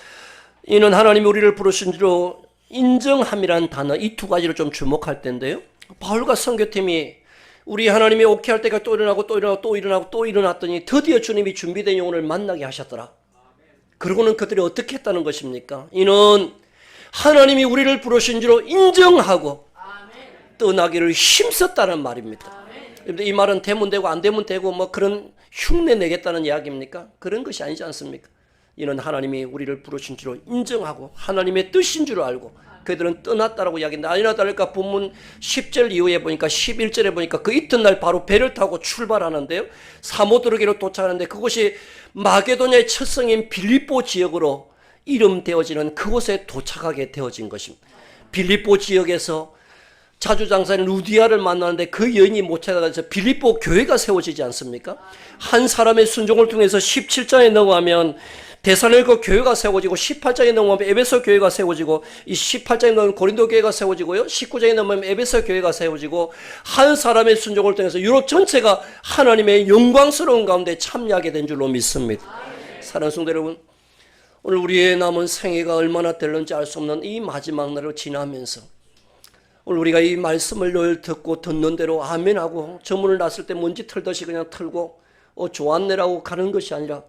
이는 하나님이 우리를 부르신 줄로 인정함이라는 단어, 이 두 가지를 좀 주목할 텐데요. 바울과 선교팀이 우리 하나님이 오케이 할 때가 또 일어나고 또 일어나고 또 일어나고 또 일어났더니 드디어 주님이 준비된 영혼을 만나게 하셨더라. 그러고는 그들이 어떻게 했다는 것입니까? 이는 하나님이 우리를 부르신 줄로 인정하고 떠나기를 힘썼다는 말입니다. 이 말은 되면 되고 안 되면 되고 뭐 그런 흉내 내겠다는 이야기입니까? 그런 것이 아니지 않습니까? 이는 하나님이 우리를 부르신 줄로 인정하고 하나님의 뜻인 줄 알고 그들은 떠났다라고 이야기했는데 아니나 다를까 본문 10절 이후에 보니까 11절에 보니까 그 이튿날 바로 배를 타고 출발하는데요. 사모드르게로 도착하는데 그곳이 마게도냐의 첫 성인 빌립보 지역으로 이름되어지는 그곳에 도착하게 되어진 것입니다. 빌립보 지역에서 자주장사인 루디아를 만나는데 그 여인이 못 찾아가서 빌립보 교회가 세워지지 않습니까? 한 사람의 순종을 통해서 17장에 넘어가면 데살로니가 교회가 세워지고 18장에 넘어가면 에베소 교회가 세워지고 이 18장에 넘으면 고린도 교회가 세워지고요. 19장에 넘으면 에베소 교회가 세워지고 한 사람의 순종을 통해서 유럽 전체가 하나님의 영광스러운 가운데 참여하게 된 줄로 믿습니다. 사랑하는 성도 여러분, 오늘 우리의 남은 생애가 얼마나 될는지 알 수 없는 이 마지막 날을 지나면서 오늘 우리가 이 말씀을 늘 듣고 듣는 대로 아멘하고 저문을 놨을 때 먼지 털듯이 그냥 털고 좋았네라고 가는 것이 아니라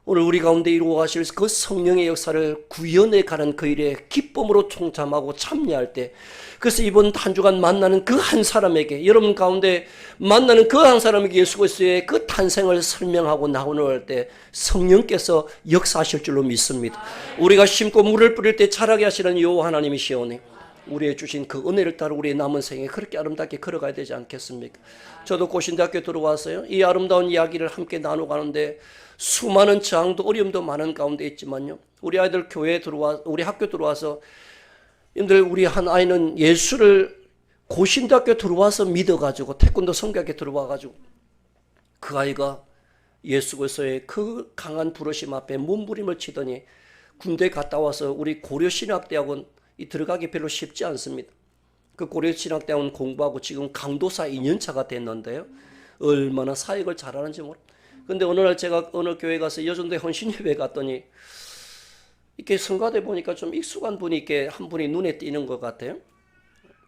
오늘 우리 가운데 이루어가실 그 성령의 역사를 구현해 가는 그 일에 기쁨으로 동참하고 참여할 때 그래서 이번 한 주간 만나는 그 한 사람에게 여러분 가운데 만나는 그 한 사람에게 예수 그리스도의 그 탄생을 설명하고 나오는 때 성령께서 역사하실 줄로 믿습니다. 우리가 심고 물을 뿌릴 때 자라게 하시는 여호와 하나님이시오니 우리의 주신 그 은혜를 따라 우리의 남은 생에 그렇게 아름답게 걸어가야 되지 않겠습니까? 저도 고신대학교 들어와서요. 이 아름다운 이야기를 함께 나눠가는데 수많은 저항도 어려움도 많은 가운데 있지만요. 우리 아이들 교회에 들어와 우리 학교 들어와서 여러분들 우리 한 아이는 예수를 고신대학교 들어와서 믿어가지고 태권도 성교학에 들어와가지고 그 아이가 예수 그리스도의 그 강한 부르심 앞에 몸부림을 치더니 군대 갔다 와서 우리 고려신학대학원 이 들어가기 별로 쉽지 않습니다. 그 고려신학대학원 공부하고 지금 강도사 2년차가 됐는데요. 얼마나 사역을 잘하는지 모릅니다. 근데 어느 날 제가 어느 교회 가서 여전대 헌신예배 갔더니 이렇게 성가대 보니까 좀 익숙한 분이 이렇게 한 분이 눈에 띄는 것 같아요.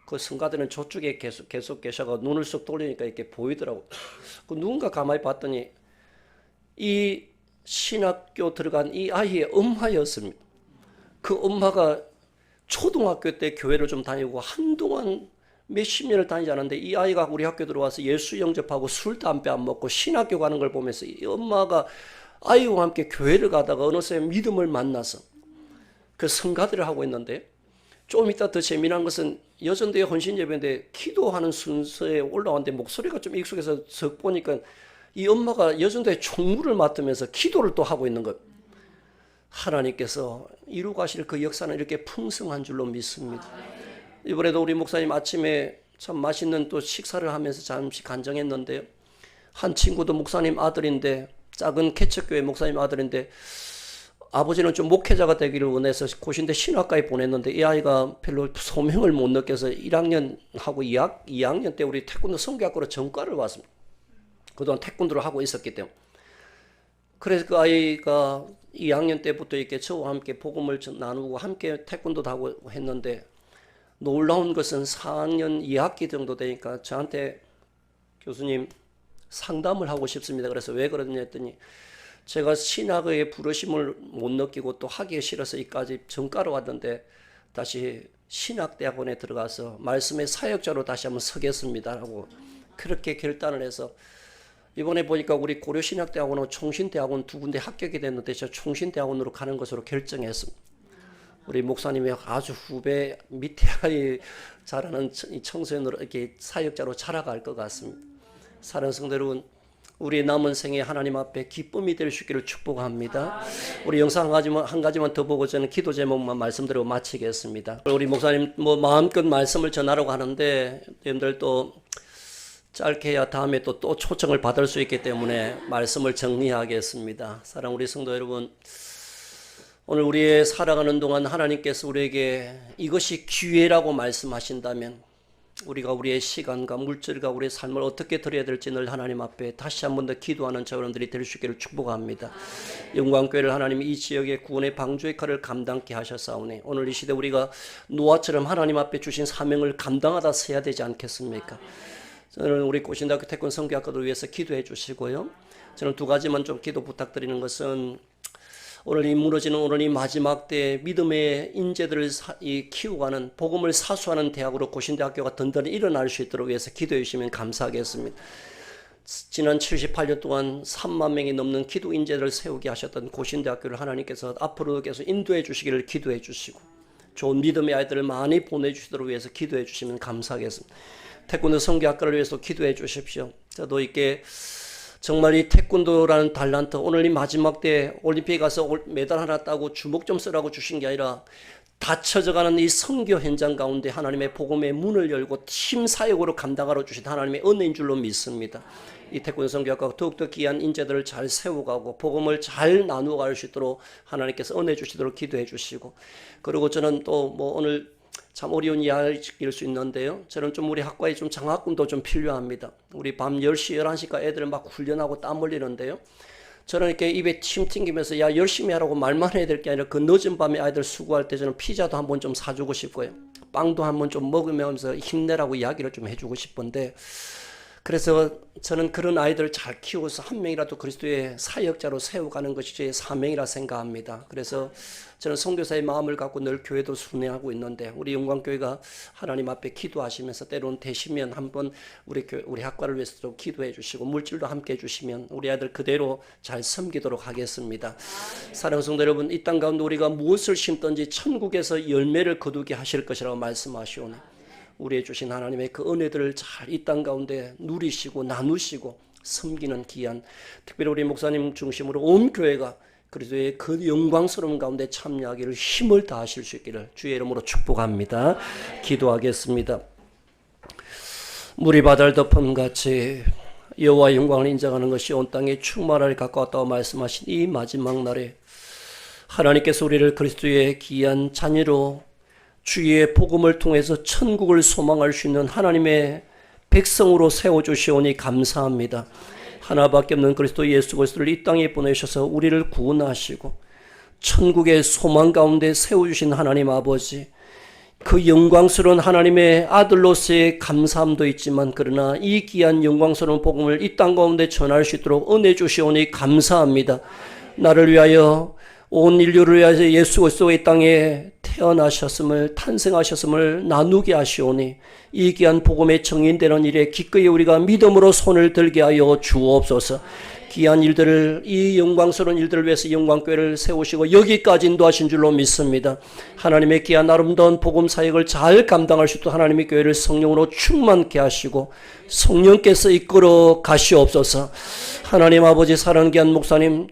그 성가대는 저쪽에 계속 계셔가 눈을 쏙 돌리니까 이렇게 보이더라고. 그 누군가 가만히 봤더니 이 신학교 들어간 이 아이의 엄마였습니다. 그 엄마가 초등학교 때 교회를 좀 다니고 한동안 몇십 년을 다니지 않았는데 이 아이가 우리 학교 들어와서 예수 영접하고 술, 담배 안 먹고 신학교 가는 걸 보면서 이 엄마가 아이와 함께 교회를 가다가 어느새 믿음을 만나서 그 성가대를 하고 있는데 좀 이따 더 재미난 것은 여전도의 헌신 예배인데 기도하는 순서에 올라왔는데 목소리가 좀 익숙해서 석 보니까 이 엄마가 여전도의 총무를 맡으면서 기도를 또 하고 있는 것. 하나님께서 이루 가실 그 역사는 이렇게 풍성한 줄로 믿습니다. 이번에도 우리 목사님 아침에 참 맛있는 또 식사를 하면서 잠시 간증했는데요. 한 친구도 목사님 아들인데, 작은 개척교회 목사님 아들인데, 아버지는 좀 목회자가 되기를 원해서 고신대 신학과에 보냈는데 이 아이가 별로 소명을 못 느껴서 1학년 하고 2학년 때 우리 태권도 성교학과로 전과를 왔습니다. 그동안 태권도를 하고 있었기 때문에. 그래서 그 아이가 2학년 때부터 이렇게 저와 함께 복음을 나누고 함께 태권도도 하고 했는데, 놀라운 것은 4학년 2학기 정도 되니까 저한테 교수님 상담을 하고 싶습니다. 그래서 왜 그러냐 했더니 제가 신학의 부르심을 못 느끼고 또 하기 싫어서 이까지 전과로 왔는데 다시 신학대학원에 들어가서 말씀의 사역자로 다시 한번 서겠습니다라고 그렇게 결단을 해서 이번에 보니까 우리 고려신학대학원하고 총신대학원 두 군데 합격이 됐는데 저 총신대학원으로 가는 것으로 결정했습니다. 우리 목사님이 아주 후배 밑에 아이 잘하는 청소년으로 이렇게 사역자로 자라갈 것 같습니다. 사랑하는 성도 여러분, 우리 남은 생에 하나님 앞에 기쁨이 될 수 있기를 축복합니다. 우리 영상 한 가지만 더 보고 저는 기도 제목만 말씀드리고 마치겠습니다. 우리 목사님 마음껏 말씀을 전하려고 하는데 여러분들 또 짧게 해야 다음에 또 초청을 받을 수 있기 때문에 말씀을 정리하겠습니다. 사랑 우리 성도 여러분, 오늘 우리의 살아가는 동안 하나님께서 우리에게 이것이 기회라고 말씀하신다면 우리가 우리의 시간과 물질과 우리의 삶을 어떻게 드려야 될지 늘 하나님 앞에 다시 한 번 더 기도하는 저여러분들이 될 수 있기를 축복합니다. 영광교회를 하나님이 이 지역의 구원의 방주 역할을 감당케 하셨사오니 오늘 이 시대 우리가 노아처럼 하나님 앞에 주신 사명을 감당하다 서야 되지 않겠습니까? 저는 우리 고신대학교 태권 성교학과를 위해서 기도해 주시고요. 저는 두 가지만 좀 기도 부탁드리는 것은 오늘 이 무너지는 오늘 이 마지막 때 믿음의 인재들을 키우고가는 복음을 사수하는 대학으로 고신대학교가 든든히 일어날 수 있도록 위해서 기도해 주시면 감사하겠습니다. 지난 78년 동안 3만 명이 넘는 기도 인재들을 세우게 하셨던 고신대학교를 하나님께서 앞으로 계속 인도해 주시기를 기도해 주시고 좋은 믿음의 아이들을 많이 보내주시도록 위해서 기도해 주시면 감사하겠습니다. 태권도 성교학과를 위해서 기도해 주십시오. 저도 이렇게 정말 이 태권도라는 달란트, 오늘 이 마지막 때 올림픽에 가서 메달 하나 따고 주목 좀 쓰라고 주신 게 아니라 닫혀져가는 이 선교 현장 가운데 하나님의 복음의 문을 열고 팀 사역으로 감당하러 주신 하나님의 은혜인 줄로 믿습니다. 이 태권도 성교학과가 더욱더 귀한 인재들을 잘 세워가고 복음을 잘 나누어 갈 수 있도록 하나님께서 은혜 주시도록 기도해 주시고, 그리고 저는 또 오늘 참 어려운 이야기일 수 있는데요. 저는 좀 우리 학과에 좀 장학금도 좀 필요합니다. 우리 밤 10시, 11시까지 애들 막 훈련하고 땀 흘리는데요. 저는 이렇게 입에 침 튕기면서 야 열심히 하라고 말만 해야 될 게 아니라 그 늦은 밤에 아이들 수고할 때 저는 피자도 한번 좀 사주고 싶고요. 빵도 한번 좀 먹으면서 힘내라고 이야기를 좀 해주고 싶은데, 그래서 저는 그런 아이들을 잘 키워서 한 명이라도 그리스도의 사역자로 세워가는 것이 제 사명이라 생각합니다. 그래서 저는 선교사의 마음을 갖고 늘 교회도 순회하고 있는데 우리 영광교회가 하나님 앞에 기도하시면서 때로는 되시면 한번 우리 학과를 위해서도 기도해 주시고 물질도 함께 해 주시면 우리 아이들 그대로 잘 섬기도록 하겠습니다. 사랑하는 성도 여러분, 이 땅 가운데 우리가 무엇을 심든지 천국에서 열매를 거두게 하실 것이라고 말씀하시오니 우리의 주신 하나님의 그 은혜들을 잘 이 땅 가운데 누리시고 나누시고 섬기는 귀한, 특별히 우리 목사님 중심으로 온 교회가 그리스도의 그 영광스러운 가운데 참여하기를 힘을 다하실 수 있기를 주의 이름으로 축복합니다. 기도하겠습니다. 물이 바다를 덮음같이 여호와의 영광을 인정하는 것이 온 땅에 충만하리 가까웠다고 말씀하신 이 마지막 날에 하나님께서 우리를 그리스도의 귀한 자녀로 주의 복음을 통해서 천국을 소망할 수 있는 하나님의 백성으로 세워주시오니 감사합니다. 하나밖에 없는 그리스도 예수 그리스도를 이 땅에 보내셔서 우리를 구원하시고 천국의 소망 가운데 세워주신 하나님 아버지, 그 영광스러운 하나님의 아들로서의 감사함도 있지만 그러나 이 귀한 영광스러운 복음을 이 땅 가운데 전할 수 있도록 은혜 주시오니 감사합니다. 나를 위하여 온 인류를 위하여 예수 그리스도가 이 땅에 태어나셨음을, 탄생하셨음을 나누게 하시오니 이 귀한 복음의 정인되는 일에 기꺼이 우리가 믿음으로 손을 들게 하여 주옵소서. 귀한 일들을, 이 영광스러운 일들을 위해서 영광교회를 세우시고 여기까지 인도하신 줄로 믿습니다. 하나님의 귀한 아름다운 복음 사역을 잘 감당할 수 있도록 하나님의 교회를 성령으로 충만케 하시고 성령께서 이끌어 가시옵소서. 하나님 아버지, 사랑하는 귀한 목사님,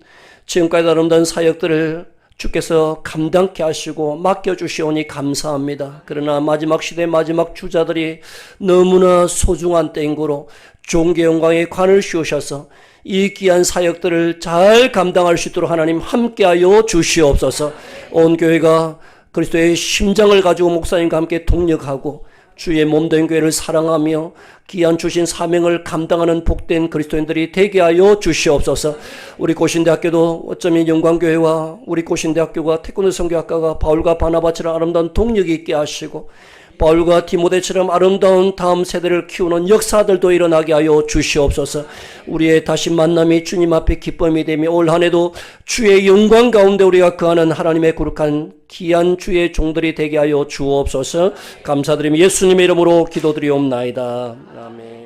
지금까지 아름다운 사역들을 주께서 감당케 하시고 맡겨주시오니 감사합니다. 그러나 마지막 시대 마지막 주자들이 너무나 소중한 때인 거로 종교 영광에 관을 씌우셔서 이 귀한 사역들을 잘 감당할 수 있도록 하나님 함께하여 주시옵소서. 온 교회가 그리스도의 심장을 가지고 목사님과 함께 동력하고 주의 몸된 교회를 사랑하며 귀한 주신 사명을 감당하는 복된 그리스도인들이 되게 하여 주시옵소서. 우리 고신대학교도 어쩌면 영광교회와 우리 고신대학교가 태권도 선교학과가 바울과 바나바처럼 아름다운 동력이 있게 하시고 바울과 디모데처럼 아름다운 다음 세대를 키우는 역사들도 일어나게 하여 주시옵소서. 우리의 다시 만남이 주님 앞에 기쁨이 되며 올 한 해도 주의 영광 가운데 우리가 거하는 하나님의 거룩한 귀한 주의 종들이 되게 하여 주옵소서. 감사드리며 예수님의 이름으로 기도드리옵나이다. 아멘.